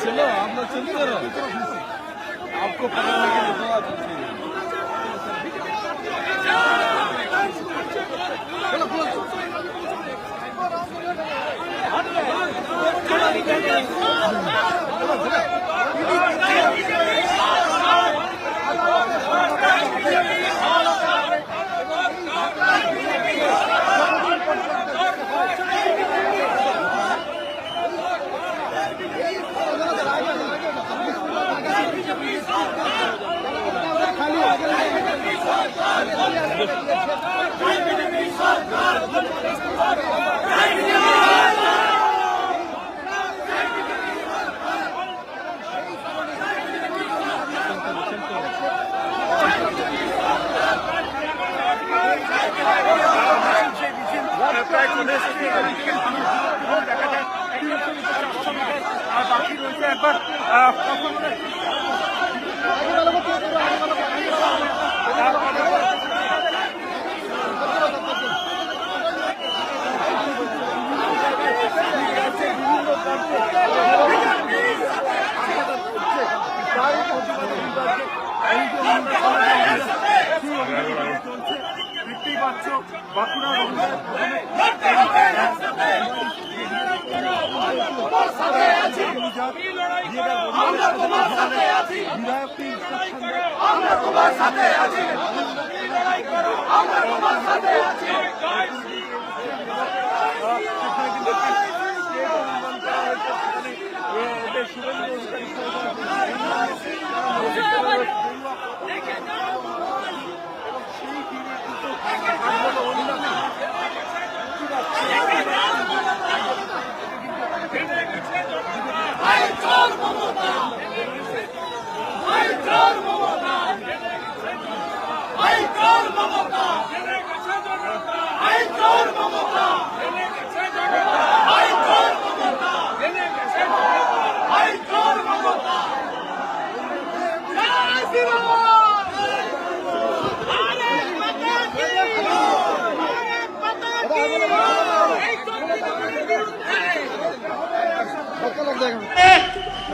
चलो आप लोग चलते रहो, आपको पता लगे तो आप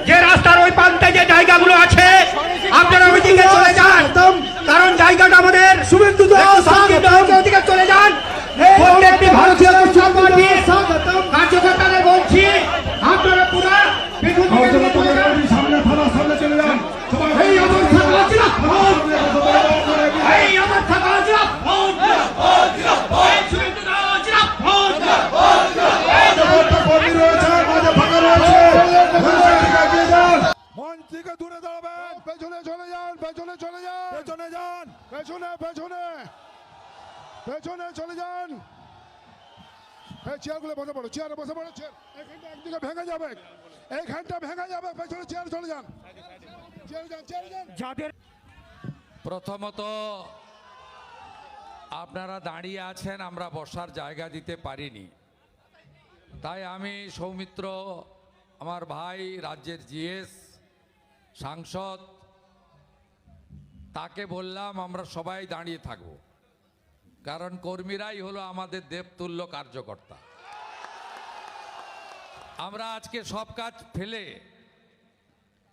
যে রাস্তার ওই প্রান্তে যে জায়গাগুলো আছে আপনারা ওই দিকে চলে যান, কারণ জায়গাটা আমাদের শুভেন্দু দিকে চলে যান। প্রত্যেকটি ভারতীয় জনতা পার্টির কার্যকর্তাদের বলছি আপনারা পুরো সামনে থানার সামনে চলে যান। এই অবস্থা মঞ্চ থেকে দূরে দাঁড়াবেন, পেছনে চলে যান, পেছনে চলে যান, পেছনে যান, পেছনে পেছনে পেছনে চলে যান। এই চেয়ারগুলো বসে পড়ো, চেয়ারে বসে পড়ো, এখানটা একদিকে ভেঙে যাবে, এইখানটা ভেঙে যাবে, পেছনে চেয়ার চলে যান, চেয়ারে যান, চেয়ারে যান। যাদের প্রথমত আপনারা দাঁড়িয়ে আছেন, আমরা বসার জায়গা দিতে পারিনি, তাই আমি সৌমিত্র আমার ভাই রাজ্যের জিএস সাংসদ তাকে বললাম আমরা সবাই দাঁড়িয়ে থাকব, কারণ কর্মীরাই হলো আমাদের দেবতুল্য কার্যকর্তা। আমরা আজকে সব কাজ ফেলে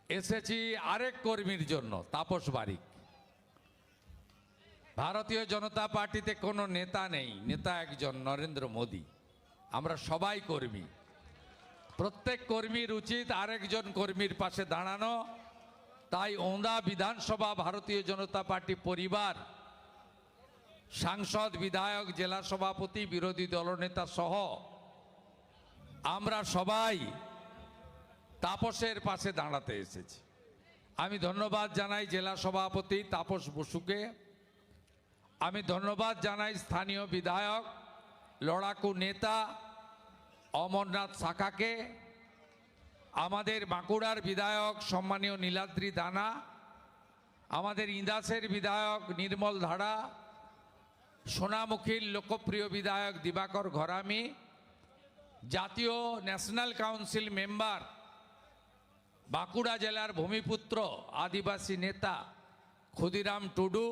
এসেছি আরেক কর্মীর জন্য, তাপস বারিক। ভারতীয় জনতা পার্টিতে কোনো নেতা নেই, নেতা একজন নরেন্দ্র মোদী। আমরা সবাই কর্মী, প্রত্যেক কর্মীর উচিত আরেকজন কর্মীর পাশে দাঁড়ানো। তাই ওন্দা বিধানসভা ভারতীয় জনতা পার্টি পরিবার, সাংসদ, বিধায়ক, জেলা সভাপতি, বিরোধী দলনেতা সহ আমরা সবাই তাপসের পাশে দাঁড়াতে এসেছি। আমি ধন্যবাদ জানাই জেলা সভাপতি তাপস বসুকে, আমি ধন্যবাদ জানাই স্থানীয় বিধায়ক লড়াকু নেতা অমরনাথ শাখাকে, আমাদের বাঁকুড়ার বিধায়ক সম্মানীয় নীলাদ্রি দানা, আমাদের ইন্দাসের বিধায়ক নির্মল ধারা, সোনামুখীর লোকপ্রিয় বিধায়ক দিবাকর ঘরামি, জাতীয় ন্যাশনাল কাউন্সিল মেম্বার বাঁকুড়া জেলার ভূমিপুত্র আদিবাসী নেতা ক্ষুদিরাম টুডু,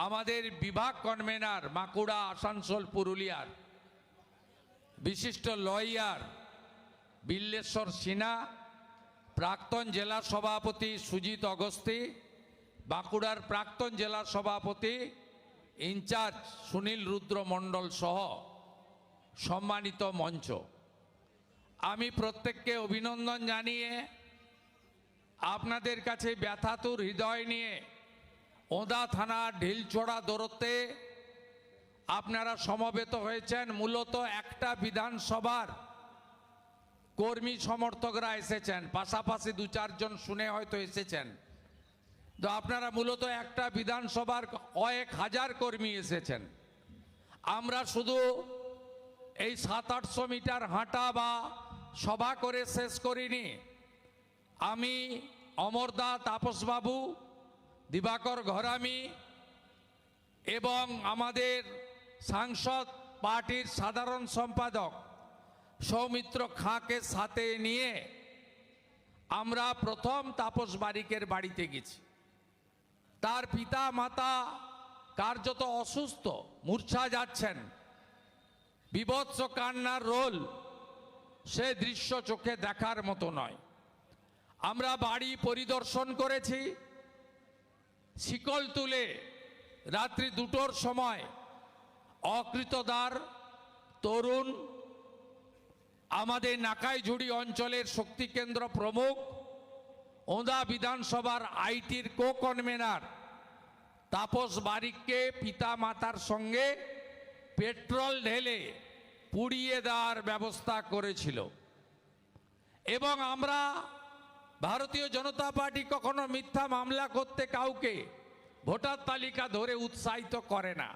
আমাদের বিভাগ কনভেনার বাঁকুড়া, আসানসোল, পুরুলিয়ার বিশিষ্ট লয়ার বিল্লেশ্বর সিনহা, প্রাক্তন জেলা সভাপতি সুজিত অগস্তি, বাঁকুড়ার প্রাক্তন জেলা সভাপতি ইনচার্জ সুনীল রুদ্র মণ্ডল সহ সম্মানিত মঞ্চ, আমি প্রত্যেককে অভিনন্দন জানিয়ে আপনাদের কাছে ব্যথাতুর হৃদয় নিয়ে ওঁদা থানার ঢিলছড়া দৌড়তে আপনারা সমবেত হয়েছেন। মূলত একটা বিধানসভার কর্মী সমর্থকরা এসেছেন, পাশাপাশি 2-4 জন শুনে হয়তো এসেছেন। তো আপনারা মূলত একটা বিধানসভার কয়েক হাজার কর্মী এসেছেন। আমরা শুধু এই 700-800 মিটার হাঁটা বা সভা করে শেষ করিনি। আমি অমরদা, তাপসবাবু, দিবাকর ঘরামি এবং আমাদের সাংসদ পার্টির সাধারণ সম্পাদক সৌমিত্র খাঁকে সাথে নিয়ে আমরা প্রথম তাপস বারিকের বাড়িতে গেছি। তার পিতা মাতা কার্যত অসুস্থ, মূর্ছা যাচ্ছেন, বিভৎস কান্নার রোল, সে দৃশ্য চোখে দেখার মতো নয়। আমরা বাড়ি পরিদর্শন করেছি। শিকল তুলে রাত্রি 2টোর সময় অকৃতদার তরুণ আমাদের নাকাইঝুড়ি অঞ্চলের শক্তি কেন্দ্র প্রমুখ, ওঁদা বিধানসভার আইটির কো কনভেনার তাপস বারিককে পিতা মাতার সঙ্গে পেট্রোল ঢেলে পুড়িয়ে দেওয়ার ব্যবস্থা করেছিল। এবং আমরা ভারতীয় জনতা পার্টি কখনো মিথ্যা মামলা করতে কাউকে ভোটার তালিকা ধরে উৎসাহিত করে না।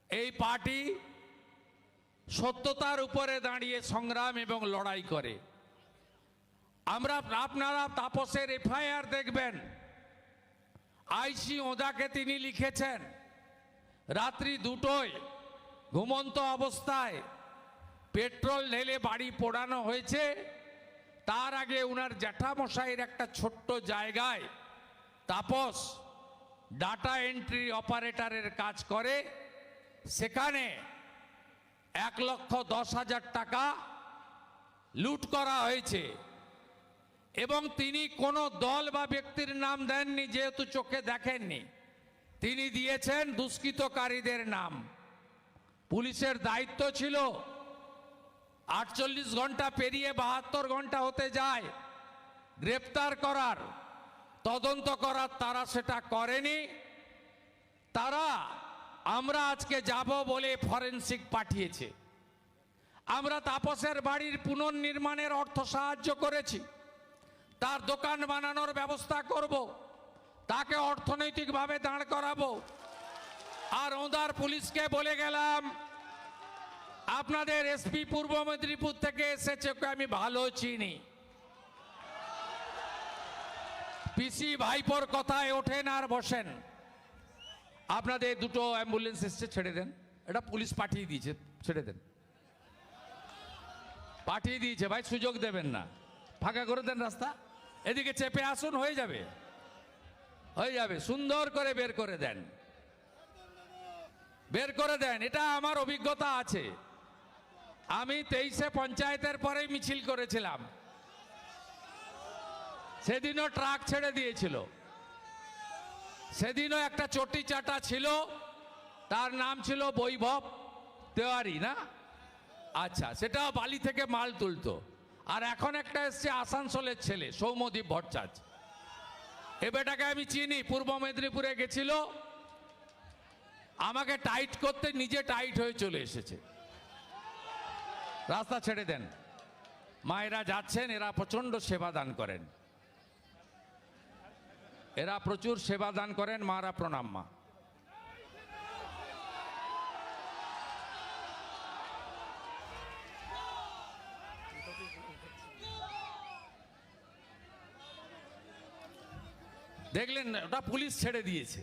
এই পার্টি সত্যতার উপরে দাঁড়িয়ে সংগ্রাম এবং লড়াই করে। আপনারা তাপসের এফআইআর দেখবেন, আইসি ওঁদাকে তিনি লিখেছেন রাত্রি 2টোয় ঘুমন্ত অবস্থায় পেট্রোল ঢেলে বাড়ি পোড়ানো হয়েছে। তার আগে উনার জ্যাঠামশাইয়ের একটা ছোট্ট জায়গায় তাপস ডাটা এন্ট্রি অপারেটরের কাজ করে, সেখানে 1,10,000 টাকা লুট করা হয়েছে। এবং তিনি কোনো দল বা ব্যক্তির নাম দেননি, যেহেতু চোখে দেখেননি, তিনি দিয়েছেন দুষ্কৃতকারীদের নাম। পুলিশের দায়িত্ব ছিল 48 ঘন্টা পেরিয়ে 72 ঘন্টা হতে যায় গ্রেপ্তার করার, তদন্ত করার, তারা সেটা করেনি। আমরা আজকে যাব বলে ফরেনসিক পাঠিয়েছে। আমরা তাপসের বাড়ির পুনর্নির্মাণের অর্থ সাহায্য করেছি, তার দোকান বানানোর ব্যবস্থা করব, তাকে অর্থনৈতিকভাবে দাঁড় করাবো। আর ওঁদার পুলিশকে বলে গেলাম, আপনাদের এসপি পূর্ব মেদিনীপুর থেকে এসেছে, ওকে আমি ভালো চিনি, পিসি ভাইপোর কথায় ওঠেন আর বসেন। আপনাদের 2টো অ্যাম্বুলেন্স এসছে, ছেড়ে দেন। এটা পুলিশ পাঠিয়ে দিয়েছে, ছেড়ে দেন, পাঠিয়ে দিয়েছে ভাই, সুযোগ দেবেন না, ফাঁকা করে দেন রাস্তা, এদিকে চেপে আসুন, হয়ে যাবে, হয়ে যাবে, সুন্দর করে বের করে দেন, বের করে দেন। এটা আমার অভিজ্ঞতা আছে। আমি 23-এ পঞ্চায়েতের পরেই মিছিল করেছিলাম, সেদিনও ট্রাক ছেড়ে দিয়েছিল। সেদিনও একটা চটি চাটা ছিল, তার নাম ছিল বৈভব তেওয়ারি, না? আচ্ছা, সেটাও বালি থেকে মাল তুলতো। আর এখন একটা এসছে আসানসোলের ছেলে সৌম্যদীপ ভট্টাচার্য, এ বেটাকে আমি চিনি, পূর্ব মেদিনীপুরে গেছিল, আমাকে টাইট করতে নিজে টাইট হয়ে চলে এসেছে। রাস্তা ছেড়ে দেন, মায়েরা যাচ্ছেন, এরা প্রচন্ড সেবা দান করেন, এরা প্রচুর সেবা দান করেন, মারা প্রণাম। মা দেখলেন, ওটা পুলিশ ছেড়ে দিয়েছে,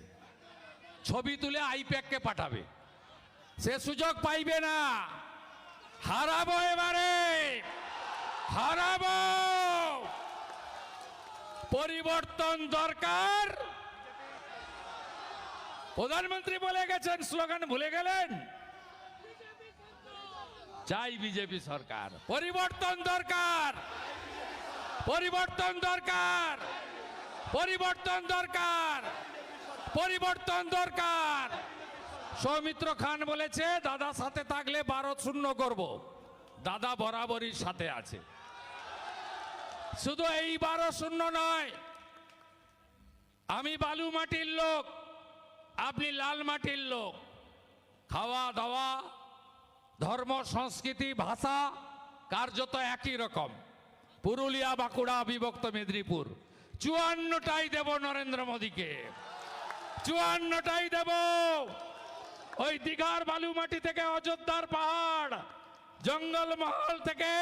ছবি তুলে আইপ্যাককে পাঠাবে, সে সুযোগ পাইবে না। হারাবো, এবারে হারাবো, পরিবর্তন দরকার। প্রধানমন্ত্রী বলে গেছেন, স্লোগান ভুলে গেলেন। চাই বিজেপি সরকার। পরিবর্তন দরকার, পরিবর্তন দরকার, পরিবর্তন দরকার, পরিবর্তন দরকার। সৌমিত্র খান বলেছে দাদা সাথে থাকলে 12-0 করব। দাদা বরাবরই সাথে আছে। শুধু এই 12-0 নয়, আমি বালু মাটির লোক, আপনি লাল মাটির লোক। খাওয়া দাওয়া, ধর্ম, সংস্কৃতি, ভাষা কার্যত একই রকম। পুরুলিয়া, বাঁকুড়া, বিভক্ত মেদিনীপুর, 54টাই দেব নরেন্দ্র মোদীকে, 54টাই দেব। ওই দীঘার বালুমাটি থেকে অযোধ্যার পাহাড়, জঙ্গলমহল থেকে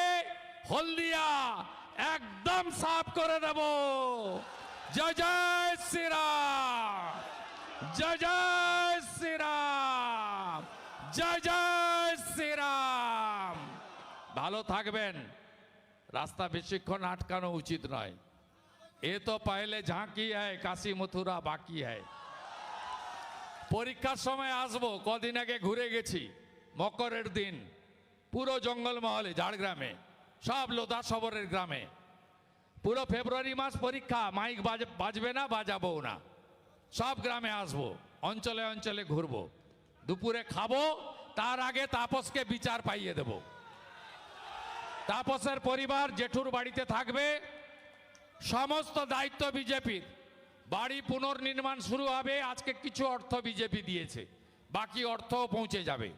হলদিয়া একদম সাফ করে দেব। জয় জয় শ্রীরাম, জয় জয় শ্রীরাম, জয় জয় শ্রীরাম। ভালো থাকবেন। রাস্তা বেশিক্ষণ আটকানো উচিত নয়। এ তো পহলে ঝাঁকি হ্যায়, কাশী মথুরা বাকি হ্যায়। পরীক্ষার সময় আসবো। কদিন আগে ঘুরে গেছি, মকরের দিন পুরো জঙ্গলমহলে, ঝাড়গ্রামে, সব লোধা শবরের গ্রামে। পুরো ফেব্রুয়ারি মাস পরীক্ষা, মাইক বাজবে না, বাজাবো না। সব গ্রামে আসবো, অঞ্চলে অঞ্চলে ঘুরবো, দুপুরে খাবো। তার আগে তাপসকে বিচার পাইয়ে দেব। তাপসের পরিবার জেঠুর বাড়িতে থাকবে। সমস্ত দায়িত্ব বিজেপির। বাড়ি পুনর্নির্মাণ শুরু হবে। আজকে কিছু অর্থ বিজেপি দিয়েছে, বাকি অর্থও পৌঁছে যাবে।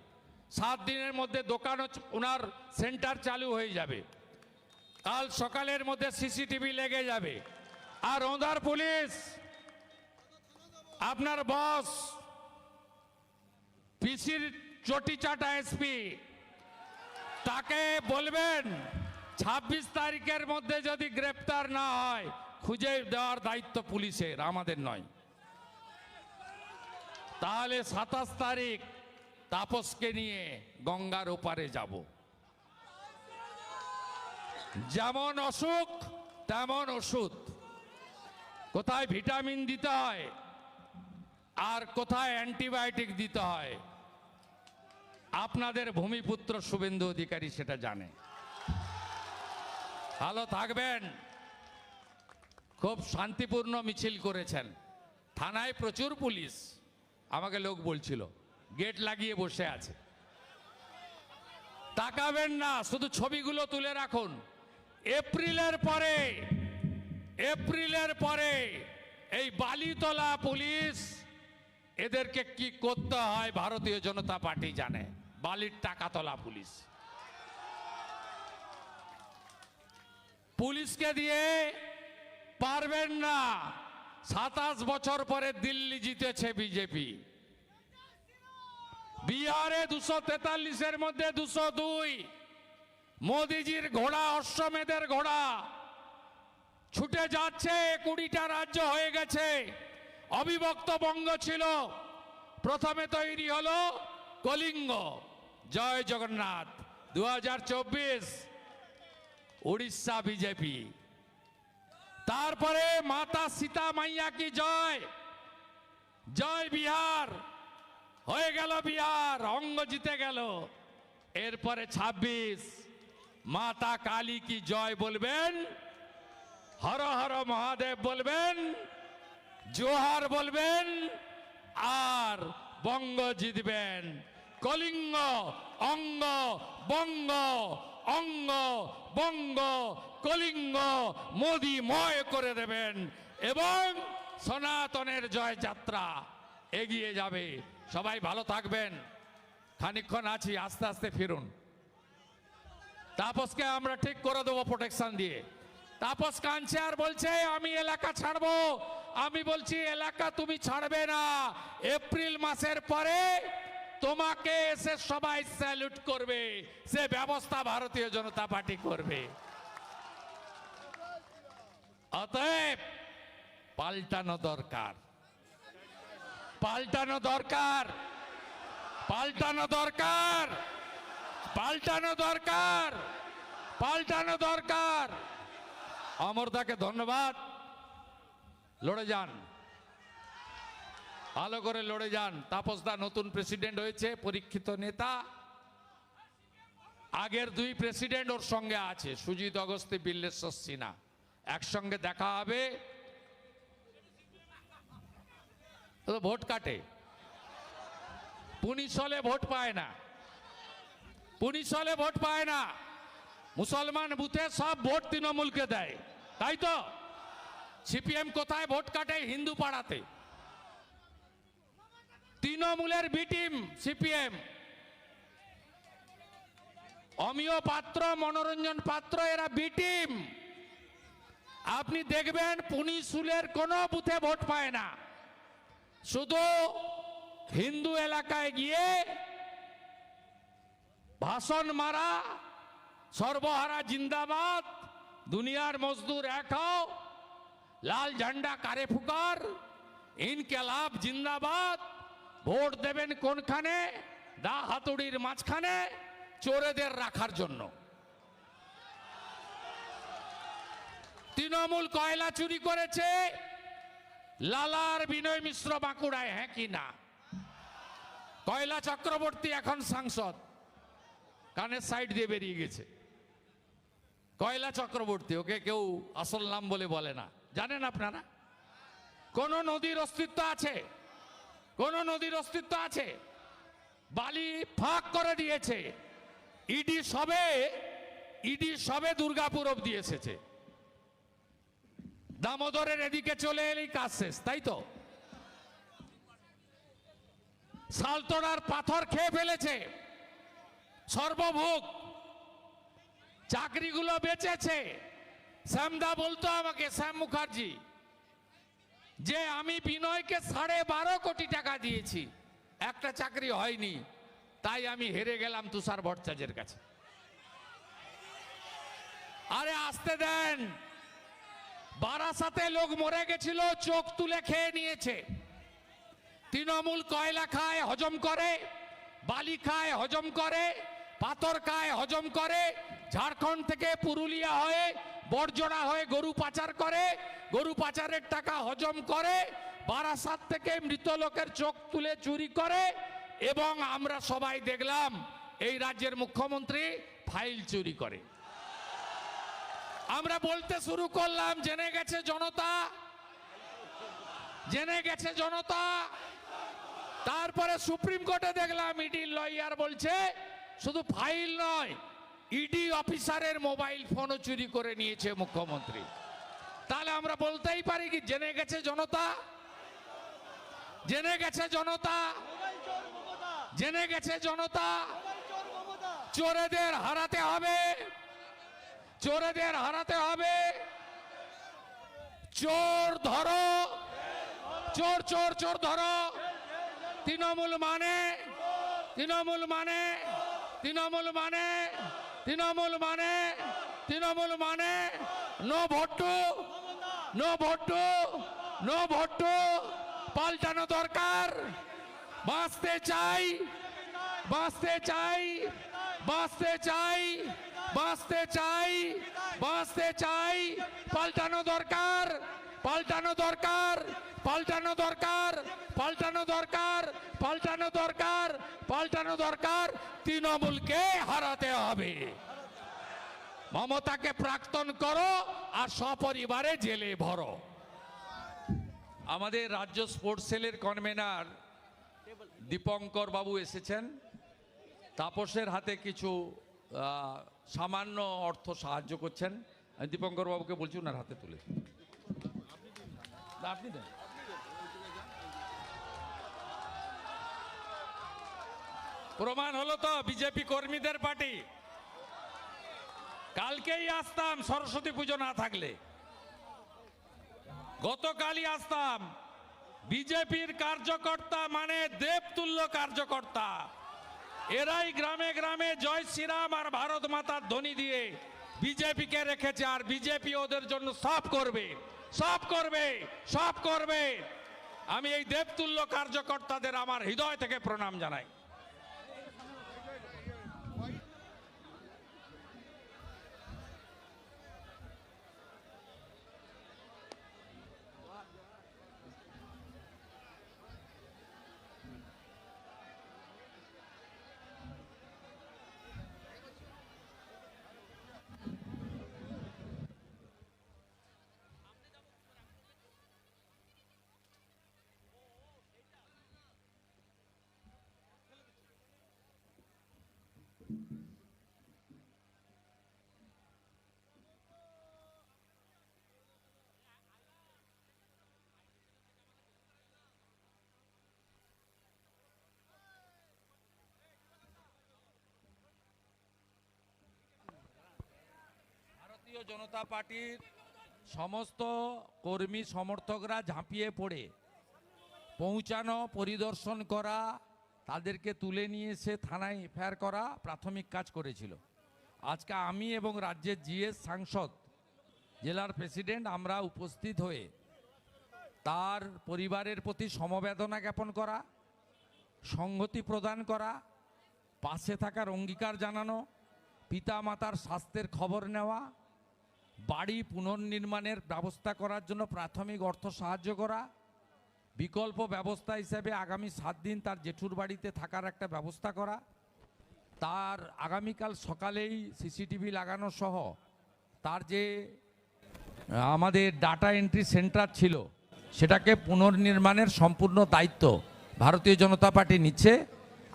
7 দিনের মধ্যে দোকান, ওনার সেন্টার চালু হয়ে যাবে। কাল সকালের মধ্যে সিসিটিভি লেগে যাবে। আর ওঁদার পুলিশ, আপনার বস পিসির চটিচাটা এসপি, তাকে বলবেন 26 তারিখের মধ্যে যদি গ্রেপ্তার না হয়, খুঁজে দেওয়ার দায়িত্ব পুলিশের, আমাদের নয়। তাহলে 27 তারিখ তাপসকে নিয়ে গঙ্গার ওপারে যাব। যেমন অসুখ তেমন ওষুধ। কোথায় ভিটামিন দিতে হয় আর কোথায় অ্যান্টিবায়োটিক দিতে হয়, আপনাদের ভূমিপুত্র শুভেন্দু অধিকারী সেটা জানে। ভালো থাকবেন। খুব শান্তিপূর্ণ মিছিল করেছেন। থানায় প্রচুর পুলিশ, আমাকে লোক বলছিল, গেট লাগিয়ে বসে আছে। তাকাবেন না, শুধু ছবিগুলো তুলে রাখুন। এপ্রিলের পরে এই বালিতলা পুলিশ, এদেরকে কি করতে হয় ভারতীয় জনতা পার্টি জানে। বালির টাকা তোলা পুলিশ। পুলিশকে দিয়ে পারবেন না। 27 বছর পরে দিল্লি জিতেছে বিজেপি। বিহারে 243-এর মধ্যে 202। মোদিজির ঘোড়া, অশ্বমেধের ঘোড়া ছুটে যাচ্ছে। 20টা রাজ্য হয়ে গেছে। অবিভক্ত বঙ্গ ছিল, প্রথমে তৈরি হলো কলিঙ্গ। জয় জগন্নাথ। 2024 উড়িষ্যা বিজেপি। তারপরে মাতা সীতা মাইয়া কি জয়, জয় বিহার হয়ে গেল। বিহার অঙ্গ জিতে গেল। এরপরে 26 মাতা কালী কি জয় বলবেন, হর হর মহাদেব বলবেন, জোহার বলবেন, আর বঙ্গ জিতবেন। কলিঙ্গ অঙ্গ, বঙ্গ অঙ্গ, বঙ্গ কলিঙ্গ মোদি ময় করে দেবেন এবং সনাতনের জয় যাত্রা এগিয়ে যাবে। সবাই ভালো থাকবেন। খানিকক্ষণ আছি, আস্তে আস্তে ফিরুন। তাপসকে আমরা ঠিক করে দেবো প্রোটেকশন দিয়ে। তাপস কাঁদছে আর বলছে আমি এলাকা ছাড়বো। আমি বলছি এলাকা তুমি ছাড়বে না। এপ্রিল মাসের পরে তোমাকে এসে সবাই স্যালুট করবে। সে ব্যবস্থা ভারতীয় জনতা পার্টি করবে। অতএব পাল্টানো দরকার, পাল্টানো দরকার, পাল্টানো দরকার, পাল্টানো দরকার, পাল্টানো দরকার। অমরদাকে ধন্যবাদ। লড়ে যান, ভালো করে লড়ে যান। তাপসদা নতুন প্রেসিডেন্ট হয়েছে, পরীক্ষিত নেতা। আগের দুই প্রেসিডেন্ট ওর সঙ্গে আছে, সুজিত অগস্তি, বিল্লেশ্বর সিনহা, একসঙ্গে দেখা হবে। ভোট কাটে, পুলিশ হলে ভোট পায় না, পুলিশ হলে ভোট পায় না। মুসলমান বুথে সব ভোট তৃণমূলকে দেয়, তাই তো? সিপিএম কোথায় ভোট কাটে? হিন্দু পাড়াতে। তৃণমূলের বি টিম সিপিএম, অমিয় পাত্র, মনোরঞ্জন পাত্র, এরা বি টিম। আপনি দেখবেন পুনিশুলের কোনো বুথে ভোট পায় না, শুধু হিন্দু এলাকায় গিয়ে ভাষণ মারা, সর্বহারা জিন্দাবাদ, দুনিয়ার মজদুর এক হও, লাল ঝান্ডা কারে ফুকার, ইনকেলাব জিন্দাবাদ। ভোট দেবেন কোনখানে? দা হাতুড়ির মাঝখানে, চোরেদের রাখার জন্য। তৃণমূল কয়লা চুরি করেছে, লালার বিনয় মিশ্র বাঁকুড়ায়, হ্যাঁ কি না? কয়লা চক্রবর্তী এখন সাংসদ, কানের সাইড দিয়ে বেরিয়ে গেছে। কয়লা চক্রবর্তী, ওকে কেউ আসল নাম বলে বলে না, জানেন আপনারা? কোন নদীর অস্তিত্ব আছে? কোন নদীর অস্তিত্ব আছে? বালি ফাঁক করে দিয়েছে। ইডি সবে দুর্গাপুর অব্দি এসেছে, দামোদরের এদিকে চলে এলেই কাজ শেষ, তাই তো? সালতোড়ার পাথর খেয়ে ফেলেছে সর্বভোগ, চাকরিগুলো বেচেছে। শ্যামদা বলতো আমাকে, শ্যাম মুখার্জি, যে আমি বিনয়কে 12.5 কোটি টাকা দিয়েছি, একটা চাকরি হয়নি, তাই আমি হেরে গেলাম তুষার ভট্টাচার্যের কাছে। আরে আসতে দেন, বারাসাতে লোক মরে গেছিল, চোখ তুলে খেয়ে নিয়েছে। তৃণমূল কয়লা খায়, হজম করে, বালি খায়, হজম করে, পাথর খায়, হজম করে। ঝাড়খণ্ড থেকে পুরুলিয়া হয়ে, বড়জোড়া হয়ে গরু পাচার করে, গরু পাচারের টাকা হজম করে, বারাসাত থেকে মৃত লোকের চোখ তুলে চুরি করে। এবং আমরা সবাই দেখলাম এই রাজ্যের মুখ্যমন্ত্রী ফাইল চুরি করে। আমরা বলতে শুরু করলাম, জেনে গেছে জনতা, জেনে গেছে জনতা। তারপরে সুপ্রিম কোর্টে দেখলাম ইডির লয়ার বলছে শুধু ফাইল নয়, ইডি অফিসারের মোবাইল ফোনও চুরি করে নিয়েছে মুখ্যমন্ত্রী। তাহলে আমরা বলতেই পারি কি জেনে গেছে জনতা? জেনে গেছে জনতা, জেনে গেছে জনতা। চোরেদের হারাতে হবে, চোরেদের হারাতে হবে। চোর ধরো, চোর চোর চোর ধরো। তৃণমূল মানে, তৃণমূল মানে, তৃণমূল মানে, তৃণমূল মানে, তৃণমূল মানে নো ভোট্টু, নো ভোট্টু, নো ভোট্টু। পাল্টানো দরকার। বাঁচতে চাই, বাঁচতে চাই, বাঁচতে চাই, বাঁচতে চাই, বাঁচতে চাই। পাল্টানো দরকার, পাল্টানো দরকার, পাল্টানো দরকার, পাল্টানো দরকার, পাল্টানো দরকার, পাল্টানো দরকার। তৃণমূলকে হারাতে হবে। মমতাকে প্রাক্তন করো আর সপরিবারে জেলে ভরো। আমাদের রাজ্য স্পোর্টস সেলের কনভেনার দীপঙ্কর বাবু এসেছেন। তাপসের হাতে কিছু সামান্য অর্থ সাহায্য করছেন। আমি দীপঙ্কর বাবুকে বলছি ওনার হাতে তুলে। আপনি দেন। প্রমাণ হলো তো বিজেপি কর্মীদের পার্টি। কালকেই আসতাম সরস্বতী পুজো না থাকলে, গতকালই আসতাম। বিজেপির কার্যকর্তা মানে দেবতুল্য কার্যকর্তা। এরাই গ্রামে গ্রামে জয় শ্রীরাম আর ভারত মাতার ধ্বনি দিয়ে বিজেপিকে রেখেছে। আর বিজেপি ওদের জন্য সব করবে, সব করবে, সব করবে। আমি এই দেবতুল্য কার্যকর্তাদের আমার হৃদয় থেকে প্রণাম জানাই। ভারতীয় জনতা পার্টির সমস্ত কর্মী সমর্থকরা ঝাঁপিয়ে পড়ে পৌঁছানো, পরিদর্শন করা, তাদেরকে তুলে নিয়ে এসে থানায় এফআইআর করা প্রাথমিক কাজ করেছিল। আজকে আমি এবং রাজ্যের জিএস সাংসদ, জেলার প্রেসিডেন্ট আমরা উপস্থিত হয়ে তার পরিবারের প্রতি সমবেদনা জ্ঞাপন করা, সংহতি প্রদান করা, পাশে থাকার অঙ্গীকার জানানো, পিতা মাতার স্বাস্থ্যের খবর নেওয়া, বাড়ি পুনর্নির্মাণের ব্যবস্থা করার জন্য প্রাথমিক অর্থ সাহায্য করা, বিকল্প ব্যবস্থা হিসেবে আগামী 7 দিন তার জেঠুর বাড়িতে থাকার একটা ব্যবস্থা করা, তার আগামীকাল সকালেই সিসিটিভি লাগানো সহ তার যে আমাদের ডাটা এন্ট্রি সেন্টার ছিল সেটাকে পুনর্নির্মাণের সম্পূর্ণ দায়িত্ব ভারতীয় জনতা পার্টি নিচ্ছে।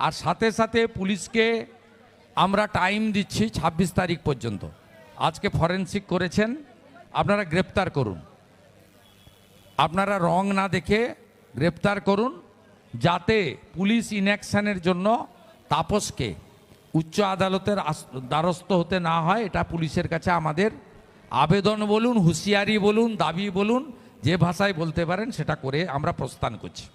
আর সাথে সাথে পুলিশকে আমরা টাইম দিচ্ছি 26 তারিখ পর্যন্ত। আজকে ফরেনসিক করেছেন, আপনারা গ্রেপ্তার করুন, আপনারা রং না দেখে গ্রেপ্তার করুন, যাতে পুলিশ ইনঅ্যাকশনের জন্য তাপসকে উচ্চ আদালতের দ্বারস্থ হতে না হয়। এটা পুলিশের কাছে আমাদের আবেদন বলুন, হুঁশিয়ারি বলুন, দাবি বলুন, যে ভাষায় বলতে পারেন সেটা করে আমরা প্রস্থান করছি।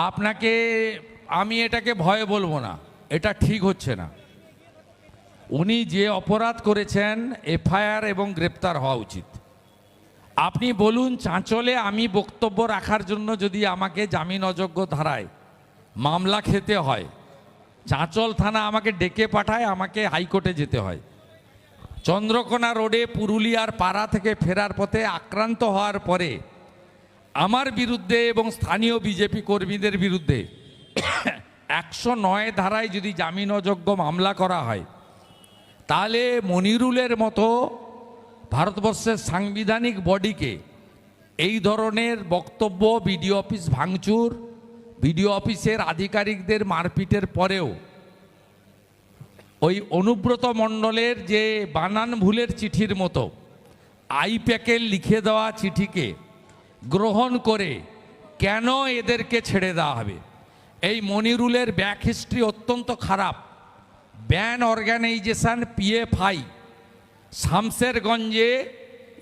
আপনাকে আমি এটাকে ভয় বলবো না, এটা ঠিক হচ্ছে না। উনি যে অপরাধ করেছেন এফআইআর এবং গ্রেপ্তার হওয়া উচিত। আপনি বলুন, চাঁচলে আমি বক্তব্য রাখার জন্য যদি আমাকে জামিন অযোগ্য ধারায় মামলা খেতে হয়, চাঁচল থানা আমাকে ডেকে পাঠায়, আমাকে হাইকোর্টে যেতে হয়। চন্দ্রকোনা রোডে পুরুলিয়ার পাড়া থেকে ফেরার পথে আক্রান্ত হওয়ার পরে আমার বিরুদ্ধে এবং স্থানীয় বিজেপি কর্মীদের বিরুদ্ধে 109 ধারায় যদি জামিন অযোগ্য মামলা করা হয়, তাহলে মনিরুলের মতো ভারতবর্ষের সাংবিধানিক বডিকে এই ধরনের বক্তব্য, বিডিও অফিস ভাঙচুর, বিডিও অফিসের আধিকারিকদের মারপিটের পরেও ওই অনুব্রত মণ্ডলের যে বানান ভুলের চিঠির মতো আইপ্যাকের লিখে দেওয়া চিঠিকে গ্রহণ করে কেন এদেরকে ছেড়ে দেওয়া হবে? এই মনিরুলের ব্যাক হিস্ট্রি অত্যন্ত খারাপ। ব্যান অর্গানাইজেশন পিএফআই শামসেরগঞ্জে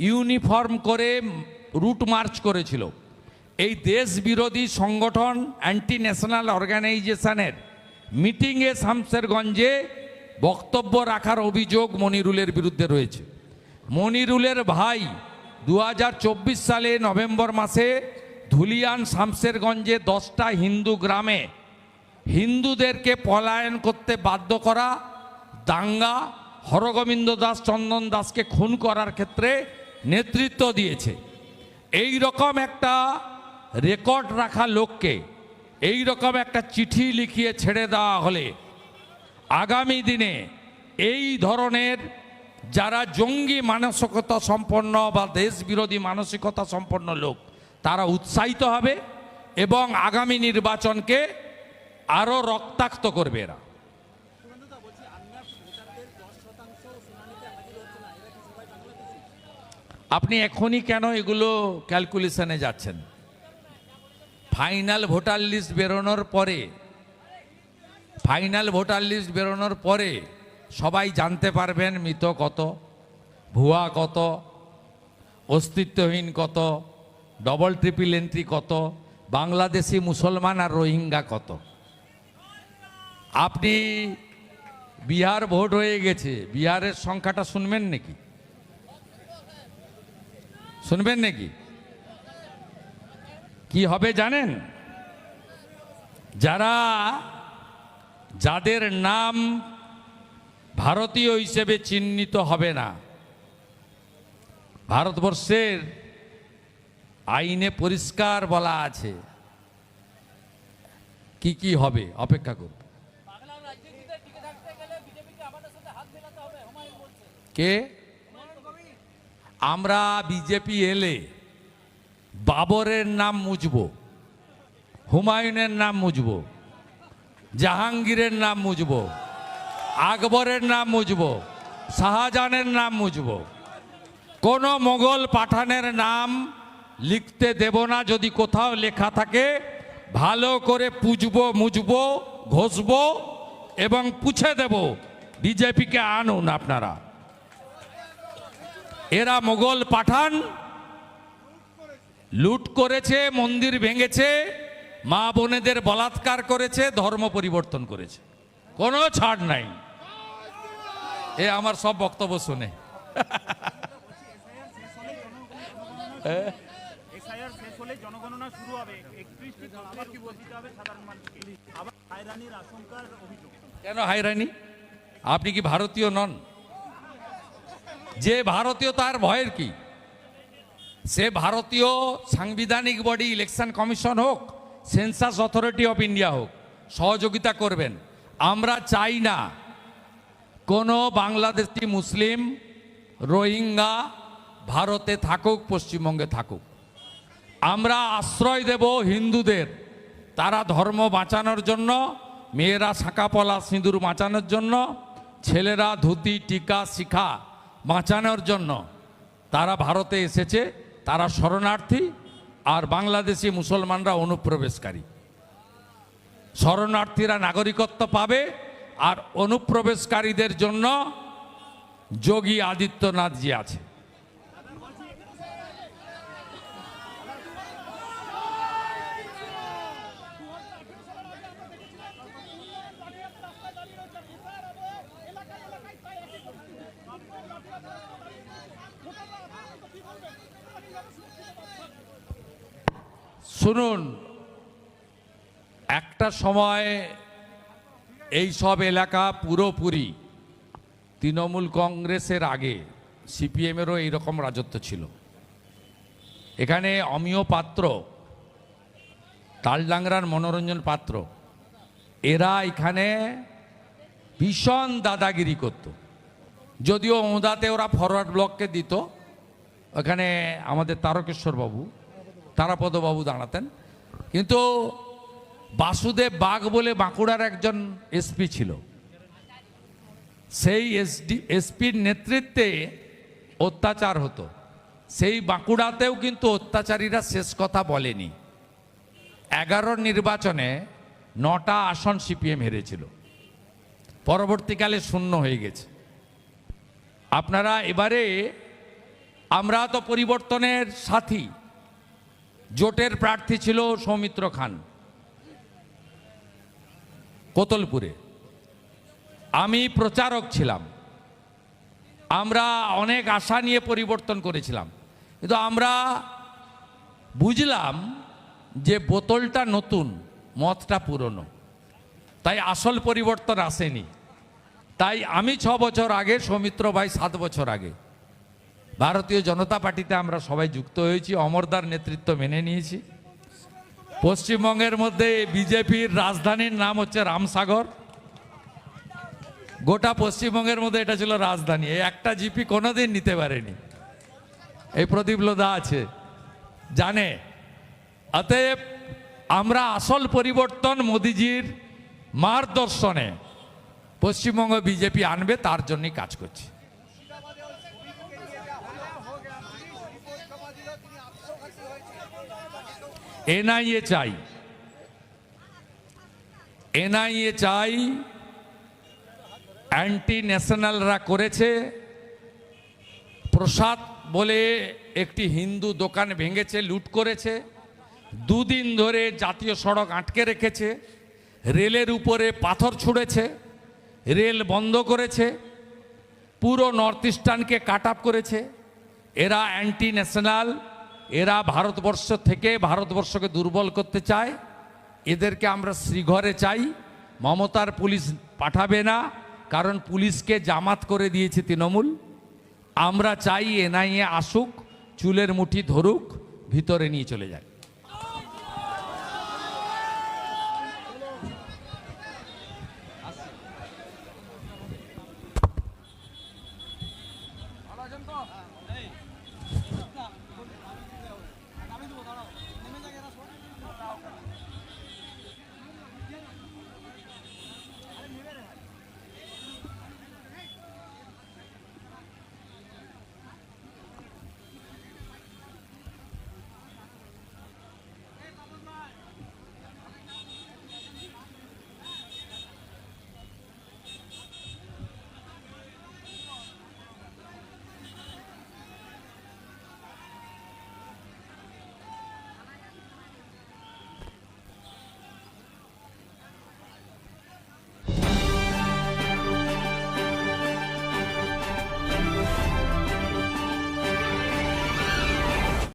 ইউনিফর্ম করে রুট মার্চ করেছিল। এই দেশ বিরোধী সংগঠন অ্যান্টি ন্যাশনাল অর্গানাইজেশনের মিটিংয়ে শামসেরগঞ্জে বক্তব্য রাখার অভিযোগ মনিরুলের বিরুদ্ধে রয়েছে। মনিরুলের ভাই 2024 সালে নভেম্বর মাসে ধুলিয়ান শামসেরগঞ্জে 10টা হিন্দু গ্রামে হিন্দুদেরকে পলায়ন করতে বাধ্য করা, দাঙ্গা, হরগোবিন্দ দাস, চন্দন দাসকে খুন করার ক্ষেত্রে নেতৃত্ব দিয়েছে। এই রকম একটা রেকর্ড রাখা লোককে এই রকম একটা চিঠি লিখিয়ে ছেড়ে দেওয়া হলে আগামী দিনে এই ধরনের যারা জঙ্গি মানসিকতা সম্পন্ন বা দেশ বিরোধী মানসিকতা সম্পন্ন লোক, তারা উৎসাহিত হবে এবং আগামী নির্বাচনকে আরো রক্তাক্ত করবে এরা। আপনি এখনই কেন এগুলো ক্যালকুলেশনে যাচ্ছেন? ফাইনাল ভোটার লিস্ট বেরোনোর পরে সবাই জানতে পারবেন মৃত কত, ভুয়া কত, অস্তিত্বহীন কত, ডবল ট্রিপল এন্ট্রি কত, বাংলাদেশি মুসলমান আর রোহিঙ্গা কত। আপনি বিহার ভোট হয়ে গেছে, বিহারের সংখ্যাটা শুনবেন নাকি? কি হবে জানেন? যাদের নাম ভারতীয় হিসেবে চিহ্নিত হবে না, ভারতবর্ষের আইনে পরিষ্কার বলা আছে কি কি হবে, অপেক্ষা করুন। কে? আমরা বিজেপি এলে বাবরের নাম মুছব, হুমায়ুনের নাম মুছব, জাহাঙ্গীরের নাম মুছব, আকবরের নাম মুছব, শাহজাহানের নাম মুছব। কোনো মোগল পাঠানের নাম লিখতে দেব না। যদি কোথাও লেখা থাকে ভালো করে পুজবো, মুছবো, ঘষবো এবং পুছে দেব। বিজেপিকে আনুন আপনারা। এরা মোগল পাঠান, লুট করেছে, মন্দির ভেঙেছে, মা বোনেদের বলাৎকার করেছে, ধর্ম পরিবর্তন করেছে, কোনো ছাড় নাই। এ আমার সব বক্তব্য শুনে এসআইআর শেষ হলে জনগণনা শুরু হবে। 31টি তথ্যের উপর দিতে হবে সাধারণ মানুষকে। আবার হয়রানির আশঙ্কার অভিযোগ। কেন হয়রানি? আপনি কি ভারতীয় নন? যে ভারতীয় তার ভয়ের কি? সে ভারতীয় সাংবিধানিক বডি ইলেকশন কমিশন হোক, সেন্সাস অথরিটি অফ ইন্ডিয়া হোক, সহযোগিতা করবেন। আমরা চাই না কোনো বাংলাদেশি মুসলিম রোহিঙ্গা ভারতে থাকুক, পশ্চিমবঙ্গে থাকুক। আমরা আশ্রয় দেব হিন্দুদের, তারা ধর্ম বাঁচানোর জন্য, মেয়েরা শাঁকা পলা সিঁদুর বাঁচানোর জন্য, ছেলেরা ধুতি টিকা শিখা বাঁচানোর জন্য তারা ভারতে এসেছে। তারা শরণার্থী, আর বাংলাদেশি মুসলমানরা অনুপ্রবেশকারী। শরণার্থীরা নাগরিকত্ব পাবে, আর অনুপ্রবেশকারীদের জন্য যোগী আদিত্যনাথ জি আছে। শুনুন, একটা সময় এই সব এলাকা পুরোপুরি তৃণমূল কংগ্রেসের আগে সিপিএমেরও এইরকম রাজত্ব ছিল। এখানে অমিয় পাত্র, তালডাংরার মনোরঞ্জন পাত্র, এরা এখানে ভীষণ দাদাগিরি করত। যদিও ওঁদাতে ওরা ফরওয়ার্ড ব্লককে দিত, ওখানে আমাদের তারকেশ্বর বাবু, তারাপদবাবু দাঁড়াতেন। কিন্তু বাসুদেব বাগ বলে বাঁকুড়ার একজন এসপি ছিল, সেই এসপির নেতৃত্বে অত্যাচার হতো। সেই বাঁকুড়াতেও কিন্তু অত্যাচারীরা শেষ কথা বলেনি। 11 নির্বাচনে 9টা আসন সিপিএম হেরেছিল, পরবর্তীকালে শূন্য হয়ে গেছে। আপনারা এবারে, আমরা তো পরিবর্তনের সাথী। জোটের প্রার্থী ছিল সৌমিত্র খান কোতলপুরে, আমি প্রচারক ছিলাম। আমরা অনেক আশা নিয়ে পরিবর্তন করেছিলাম, কিন্তু আমরা বুঝলাম যে বোতলটা নতুন, মদটা পুরনো, তাই আসল পরিবর্তন আসেনি। তাই আমি 6 বছর আগে, সৌমিত্র ভাই 7 বছর আগে ভারতীয় জনতা পার্টিতে আমরা সবাই যুক্ত হয়েছি, অমরদার নেতৃত্ব মেনে নিয়েছি। পশ্চিমবঙ্গের মধ্যে বিজেপির রাজধানীর নাম হচ্ছে রামসাগর। গোটা পশ্চিমবঙ্গের মধ্যে এটা ছিল রাজধানী। এই একটা জিপি কোনোদিন নিতে পারেনি। এই প্রদীপ লোধা আছে, জানে। অতএব আমরা আসল পরিবর্তন মোদিজির মার্গদর্শনে পশ্চিমবঙ্গ বিজেপি আনবে, তার জন্যই কাজ করছি। এনআইএ চাই, এনআইএ চাই। অ্যান্টি ন্যাশনালরা করেছে। প্রসাদ বলে একটি হিন্দু দোকান ভেঙেছে, লুট করেছে। 2 দিন ধরে জাতীয় সড়ক আটকে রেখেছে, রেলের উপরে পাথর ছুঁড়েছে, রেল বন্ধ করেছে, পুরো নর্থ ইস্টার্নকে কাট আপ করেছে। এরা অ্যান্টি ন্যাশনাল, এরা ভারতবর্ষ থেকে ভারতবর্ষকে দুর্বল করতে চায়। এদেরকে আমরা শ্রীঘরে চাই। মমতার পুলিশ পাঠাবে না, কারণ পুলিশকে জামাত করে দিয়েছে তৃণমূল। আমরা চাই এনআইএ আসুক, চুলের মুঠি ধরুক, ভিতরে নিয়ে চলে যায়।